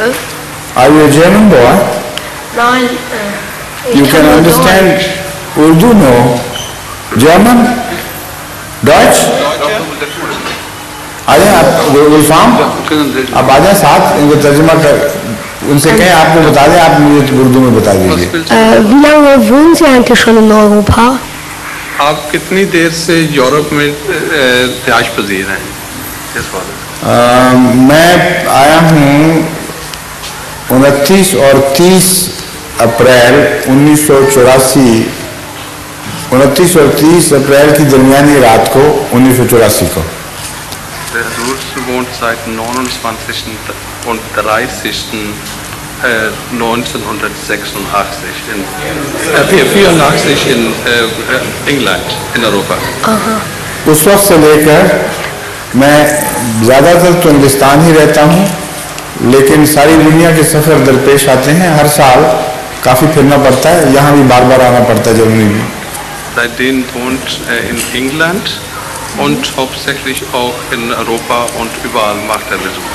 Are you a German boy? Nein. You can understand Urdu, no? German? Deutsch? आ जाए आप गुलफाम, आप आ जाए साथ, इनको तर्जुमा कर, उनसे कहें आपको बता दें, आप मुझे उर्दू में बता दीजिए। Wie lange wohnen Sie eigentlich schon in Europa? आप कितनी देर से यूरोप में रिहाइश पजीर हैं? मैं आया हूँ 29 और 30 अप्रैल 1984, 29 और 30 अप्रैल की दरमियानी रात को 1984 को। Der Rus wohnt seit 29. und 30. 1986 84 in England, in Europa. उस वक्त से लेकर मैं ज़्यादातर तो हिंदुस्तान ही रहता हूँ, लेकिन सारी दुनिया के सफ़र दरपेश आते हैं। हर साल काफ़ी फिरना पड़ता है, यहाँ भी बार बार आना पड़ता है जर्मनी में। Seitdem wohnt in England und hauptsächlich auch in Europa und überall macht er Besuch.